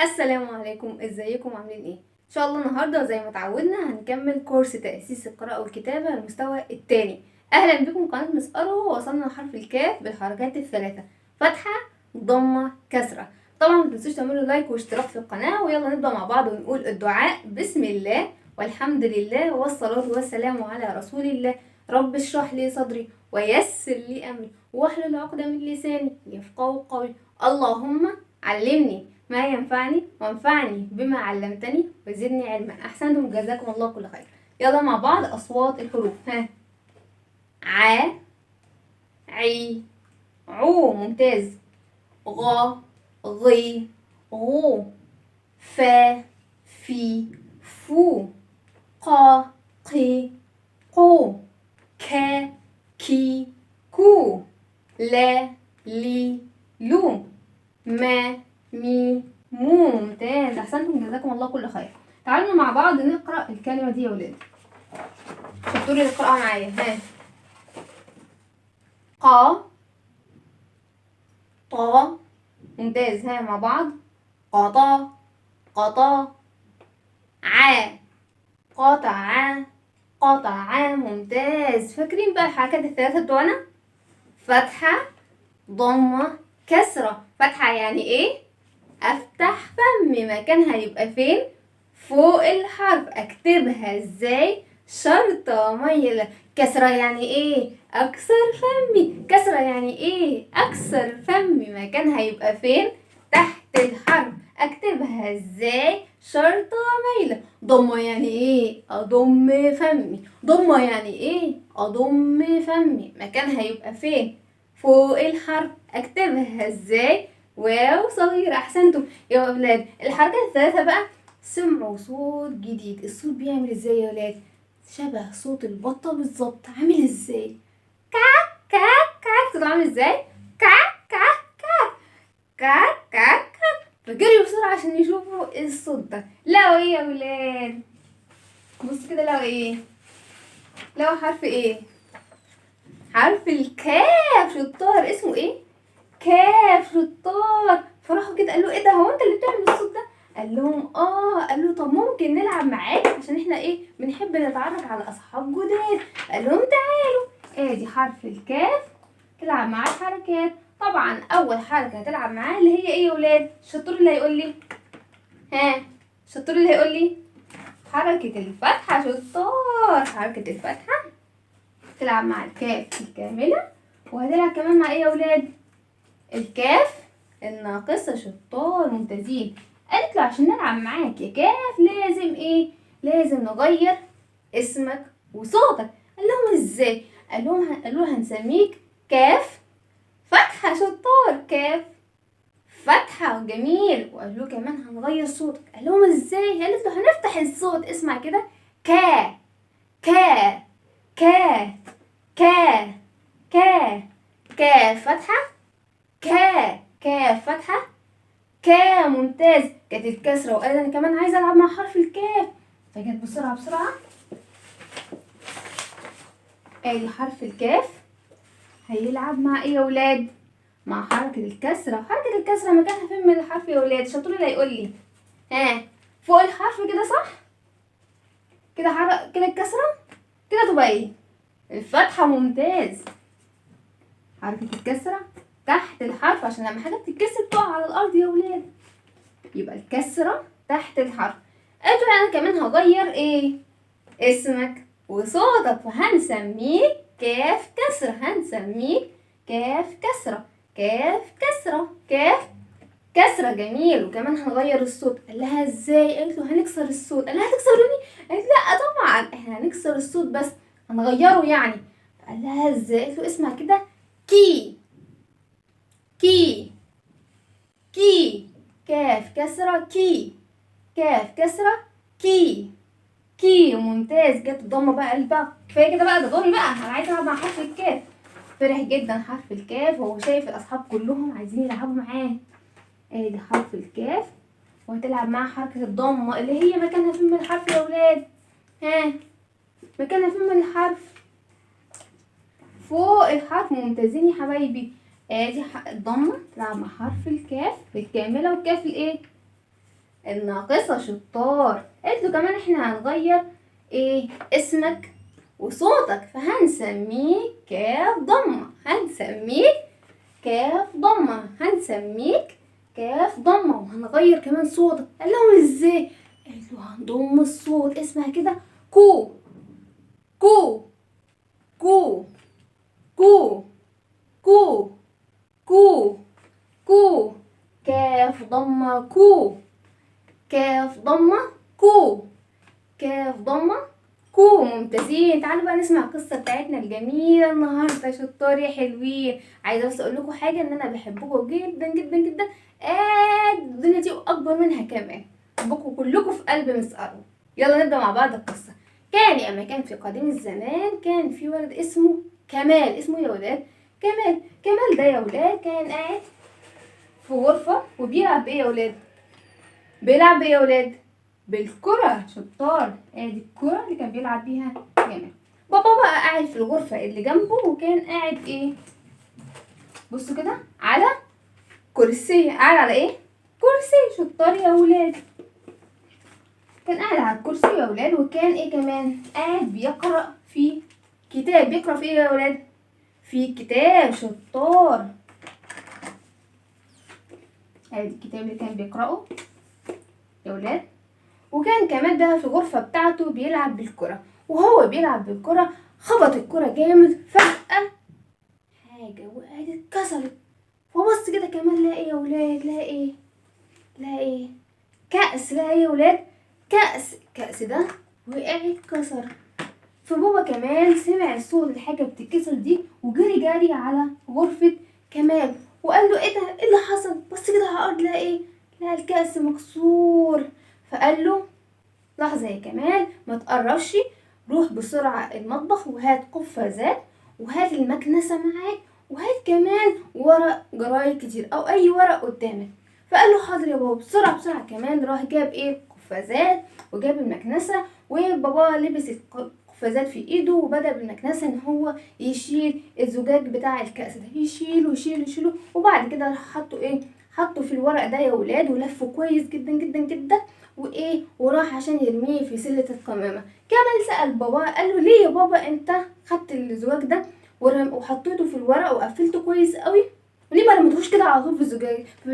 السلام عليكم، ازيكم عاملين ايه؟ ان شاء الله النهارده زي ما اتعودنا هنكمل كورس تأسيس القراءة والكتابة المستوى الثاني. اهلا بكم قناة مس ارو. وصلنا لحرف الكاف بالحركات الثلاثة: فتحة، ضمة، كسرة. طبعا ما تنسوش تعملوا لايك واشتراك في القناة، ويلا نبدأ مع بعض ونقول الدعاء. بسم الله والحمد لله والصلاة والسلام على رسول الله. رب اشرح لي صدري ويسر لي امري واحلل عقدة من لساني يفقهوا قولي. اللهم علمني ما ينفعني وانفعني بما علمتني وزدني علما. احسنتم، جزاكم الله كل خير. يلا مع بعض اصوات الحروف. ها: ع، عي، عو، ممتاز. غ، غي، غو، فا، في، فو، قا، قي، قو، كا، كي، كو، لا، لي، لو، ما، مي، مو، ممتاز. احسنتم، جزاكم الله كل خير. تعالوا مع بعض نقرا الكلمه دي يا ولاد. شطور القراءه معايا. ها: قا، طا، ممتاز. ها مع بعض: قطا، قطا، ع، قطع، قطع، ممتاز. فاكرين بقى الحركات الثلاثه بتوعنا؟ فتحه، ضمه، كسره. فتحه يعني ايه؟ افتح فمي. مكانها يبقى فين؟ فوق الحرف. اكتبها ازاي؟ شرطة ميلة. كسرة يعني ايه؟ اكسر فمي. كسرة يعني ايه؟ اكسر فمي. مكانها يبقى فين؟ تحت الحرف. اكتبها ازاي؟ شرطة ميلة. ضمة يعني ايه؟ اضم فمي. ضمة يعني ايه؟ اضم فمي. مكانها يبقى فين؟ فوق الحرف. اكتبها ازاي؟ واو صغيرة. احسنتم يا اولاد. الحركات الثلاثة بقى سمعوا صوت جديد. الصوت بيعمل ازاي يا ولاد؟ شبه صوت البطة بالظبط. عامل ازاي؟ كاك كاك كاك. صوت عامل ازاي؟ كاك كاك كاك كاك كاك كاك. فجريوا بسرعة عشان يشوفوا ايه الصوت ده. لقوا ايه يا ولاد؟ بص كده، لقوا ايه؟ لقوا حرف ايه؟ حرف الكاف. شطار. اسمه ايه؟ كاف. شطار. فراحوا كده قالوا ايه ده؟ هو انت اللي بتعمل الصوت ده؟ قال لهم اه. قال له طب ممكن نلعب معاك عشان احنا ايه بنحب نتعرف على اصحاب جداد. قال لهم تعالوا ادي حرف الكاف، تلعب معاه حركات. طبعا اول حركه هتلعب معاه اللي هي ايه يا ولاد؟ الشطور اللي هيقول لي. ها، الشطور اللي هيقول لي حركه الفتحه. شطار. حركه الفتحه تلعب مع الكاف الكامله. وهتلعب كمان مع ايه يا ولاد؟ الكاف الناقصة. شطار، ممتازين. قالت له عشان نلعب معاك يا كاف لازم ايه؟ لازم نغير اسمك وصوتك. قال لهم ازاي؟ قالوا هنسميك كاف فتحة. شطار. كاف فتحة، جميل. وقالوا كمان هنغير صوتك. قال لهم ازاي؟ قالت له هنفتح الصوت. اسمع كده: كا كا كا كا كا. كاف فتحة، كا كاف فتحة، كا. ممتاز. كانت الكسرة وقالت انا كمان عايزة العب مع حرف الكاف. فجت بسرعة بسرعة. ادي حرف الكاف هيلعب مع ايه يا ولاد؟ مع حركة الكسرة. حركة الكسرة مكانها فين من الحرف يا ولاد؟ الشطور اللي هيقول لي. ها، فوق الحرف كده صح؟ كده كده الكسرة. كده تبقى ايه؟ الفتحة. ممتاز. حركة الكسرة تحت الحرف عشان لما حاجة بتتكسر تقع على الأرض يا ولاد. يبقى الكسرة تحت الحرف. قالت له انا كمان هغير ايه؟ اسمك وصوتك. وهنسميك كاف كسرة. هنسميك كاف كسرة. كاف كسرة. كاف كسرة، جميل. وكمان هنغير الصوت. قال لها ازاي؟ قالت له هنكسر الصوت. قال لها هتكسروني؟ قالت لا طبعا احنا هنكسر الصوت بس هنغيره يعني. قال لها ازاي؟ قالت له اسمع كده: كي كي كي. كاف كسرة كي. كاف كسرة كي. كي. ممتاز. جت الضمه بقى. قال بقى كفايه كده بقى، ده دوري بقى، انا عايزه العب مع حرف الكاف. فرح جدا حرف الكاف وهو شايف الاصحاب كلهم عايزين يلعبوا معاه. ادي حرف الكاف وهتلعب معاه حركه الضمه اللي هي مكانها فين من الحرف يا ولاد؟ ها، مكانها فين من الحرف؟ فوق الحرف. ممتازين يا حبايبي. ادي الضمه تلعب مع حرف الكاف بالكامله. والكاف الايه؟ الناقصة شطار. قالت له كمان احنا هنغير ايه اسمك وصوتك، فهنسميك كاف ضمة، هنسميك كاف ضمة، هنسميك كاف ضمة، وهنغير كمان صوتك. قال لهم ازاي؟ قالت له هنضم الصوت، اسمها كده كو كو كو كو كو كو كو. كاف ضمة كو، كاف ضمة كو، كاف ضمة كو. ممتازين. تعالوا بقى نسمع القصة بتاعتنا الجميلة النهاردة. شطار يا حلوين. عايزة بس اقول لكم حاجة، ان انا بحبكم جدا جدا جدا الدنيا دي واكبر منها كمان. بحبكم كلكم في قلب مس أروى. يلا نبدأ مع بعض القصة. كان يا ما كان في قديم الزمان كان في ولد اسمه كمال. اسمه يا ولاد كمال. كمال ده يا ولاد كان قاعد في غرفة وبيلعب ايه يا ولاد؟ بيلعب ايه يا ولاد؟ بالكرة. شطار. ادي الكرة اللي كان بيلعب بيها كمال. بابا بقى قاعد في الغرفة اللي جنبه، وكان قاعد ايه؟ بصوا كده على كرسي. قاعد على ايه؟ كرسي. شطار يا ولاد. كان قاعد على الكرسي يا ولاد، وكان ايه كمان؟ قاعد بيقرأ في كتاب. بيقرأ في ايه يا ولاد؟ في كتاب. شطار. ادي الكتاب اللي كان بيقرأه يا ولاد. وكان كمان ده في الغرفة بتاعته بيلعب بالكرة، وهو بيلعب بالكرة خبط الكرة جامد. فجأة حاجة وقعت اتكسرت. فبص كده كمان لقى ايه يا ولاد؟ لقى ايه؟ لقى ايه؟ كأس. لقى ايه يا ولاد؟ كأس. الكأس ده وقع اتكسر. فبابا كمان سمع الصوت الحاجة بتتكسر دي، وجري جري على غرفة كمال، وقال له ايه ده؟ ايه اللي حصل؟ بص كده على الارض لقى ايه؟ لقى الكأس مكسور. فقال له لحظة يا كمال، ما تقربش، روح بسرعة المطبخ وهات قفازات، وهات المكنسة معاك، وهات كمان ورق جرايد كتير او اي ورق قدامك. فقال له حاضر يا بابا. بسرعة بسرعة كمان راح جاب ايه قفازات وجاب المكنسة، وبابا لبس القفازات في ايده، وبدأ بالمكنسة ان هو يشيل الزجاج بتاع الكأس ده، يشيله يشيله يشيله. وبعد كده راح حطه ايه؟ حطه في الورق ده يا ولاد، ولفه كويس جدا جدا جدا، وايه وراح عشان يرميه في سلة القمامة. كمال سأل بابا، قال له ليه يا بابا انت خدت الزجاج ده وحطيته في الورق وقفلته كويس قوي، وليه ما رميتهوش كده على طول في الزجاج، في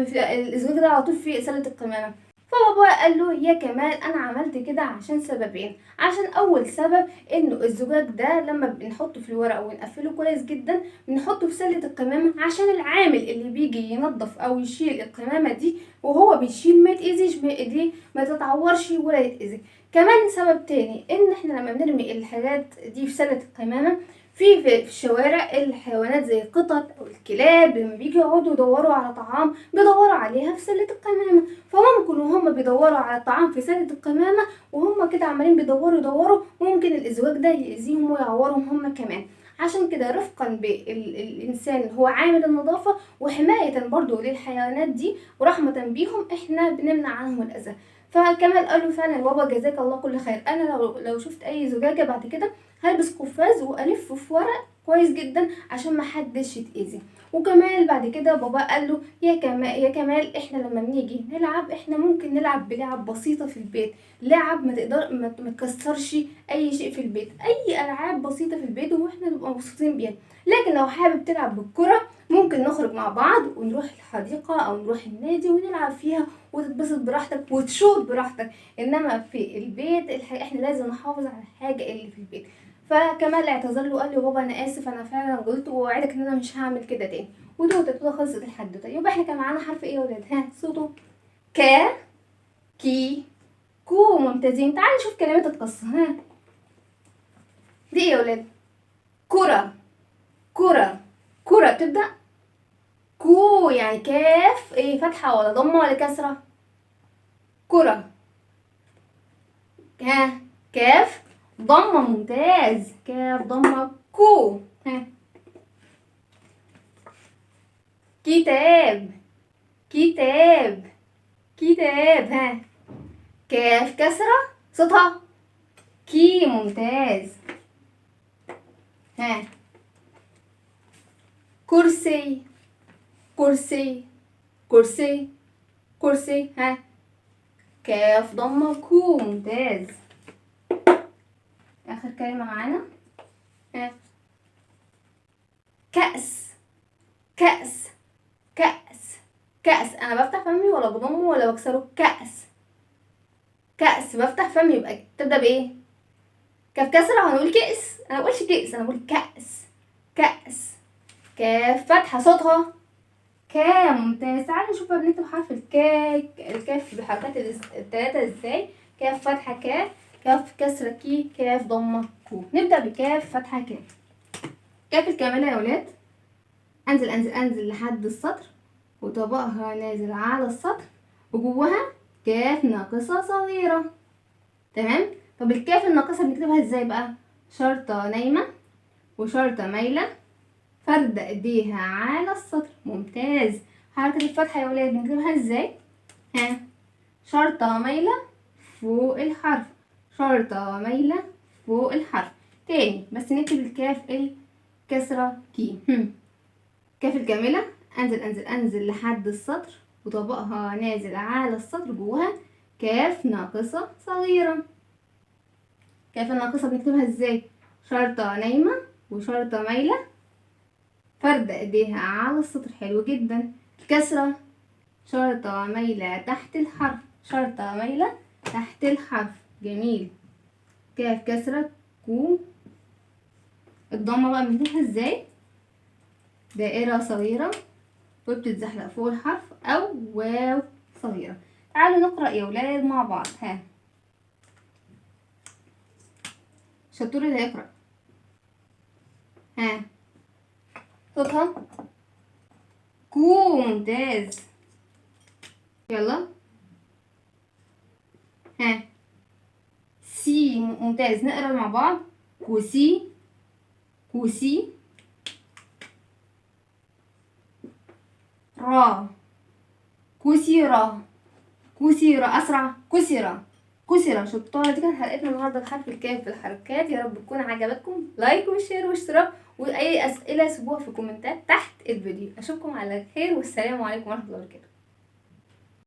الزجاج ده على طول في سلة القمامة؟ فبابا قال له يا كمال انا عملت كده عشان سببين. عشان اول سبب انه الزجاج ده لما بنحطه في الورق ونقفله كويس جدا بنحطه في سلة القمامة، عشان العامل اللي بيجي ينظف او يشيل القمامة دي وهو بيشيل ما يتأذيش بايديه، ما تتعورش ولا يتأذي. كمان سبب تاني ان احنا لما بنرمي الحاجات دي في سلة القمامة في الشوارع، الحيوانات زي القطط او الكلاب لما بيجوا يقعدوا يدوروا على طعام بيدوروا عليها في سلة القمامة. فممكن وهم بيدوروا على الطعام في سلة القمامة وهم كده عمالين بيدوروا يدوروا، ممكن الازواج ده يأذيهم ويعورهم هم كمان. عشان كده رفقا بالإنسان هو عامل النظافة وحماية برضو للحيوانات دي ورحمة بيهم احنا بنمنع عنهم الأذى. فكمال قال له فعلا يا بابا جزاك الله كل خير، انا لو شفت اي زجاجة بعد كده هلبس قفاز والف في ورق كويس جدا عشان ما حدش يتأذي. وكمان بعد كده بابا قال له يا كمال احنا لما بنيجي نلعب احنا ممكن نلعب بلعب بسيطة في البيت، لعب ما تقدر ما تكسرش اي شيء في البيت، اي العاب بسيطة في البيت واحنا نبقى مبسوطين بيها. لكن لو حابب تلعب بالكرة ممكن نخرج مع بعض ونروح الحديقة او نروح النادي ونلعب فيها وتتبسط براحتك وتشوط براحتك. انما في البيت احنا لازم نحافظ على الحاجة اللي في البيت. فكمال اعتذر له وقال له بابا انا اسف، انا فعلا غلطت ووعدك ان انا مش هعمل كده تاني. ودوت خلصت الحدوته. يبقى احنا كان معانا حرف ايه يا ولاد؟ ها صوته ك كي كو. ممتازين. تعالوا نشوف كلمات القصه. ها دي ايه يا ولاد؟ كرة. كرة. كرة بتبدأ كو، يعني كاف ايه، فتحة ولا ضمة ولا كسرة؟ كرة. ها كاف ضمة. ممتاز. كاف ضمة كو. ها كتاب. كتاب. كتاب. ها كاف كسرة صوتها كي. ممتاز. ها كرسي. كرسي. كرسي. كرسي. ها كاف ضمة كو. ممتاز. اخر كلمة معانا كأس. كأس. كأس. كأس. انا بفتح فمي ولا بضمه ولا بكسره؟ كأس. كأس. بفتح فمي يبقى تبدأ بايه؟ كاف كسرة هنقول كأس. انا بقولش كأس، انا بقول كأس. كأس. كاف فتحة صوتها كا. ممتاز. تعالوا نشوف بقى بنكتب حرف الكاف بالحركات التلاتة ازاي. كاف فتحة كا، كاف كسرة كي، كاف ضمة كو. نبدأ بكاف فتحة كا. كاف الكاملة يا ولاد. انزل انزل انزل لحد السطر وطبقها نازل على السطر وجواها كاف ناقصة صغيرة. تمام. طب الكاف الناقصة بنكتبها ازاي بقى؟ شرطة نايمة وشرطة مايلة فردة ايديها على السطر. ممتاز. حركة الفتحة يا ولاد بنكتبها ازاي؟ شرطة مايلة فوق الحرف، شرطة مايلة فوق الحرف. تاني بس نكتب الكاف الكسرة كي. كاف الكاملة. انزل انزل انزل لحد السطر وطبقها نازل على السطر جواها كاف ناقصة صغيرة. كاف الناقصة بنكتبها ازاي؟ شرطة نايمة وشرطة مايلة فردة ايديها على السطر. حلو جدا. الكسرة شرطة مايلة تحت الحرف، شرطة مايلة تحت الحرف. جميل. كاف كسرة كو. الضمة بقى بنكتبها ازاي؟ دائرة صغيرة وبتتزحلق فوق الحرف او واو صغيرة. تعالوا نقرأ يا ولاد مع بعض. شطور اللي هيقرأ. صوتها كو. ممتاز. يلا. سي. ممتاز. نقرا مع بعض. كوسي. كوسي. را. كسر. كسر. اسرع. كسر. كسر. شطارة. دي كانت حلقتنا النهارده بحرف الكاف في الحركات. يا رب تكون عجبتكم. لايك وشير واشتراك واي اسئله سيبوها في الكومنتات تحت الفيديو. اشوفكم على خير والسلام عليكم ورحمه الله وبركاته.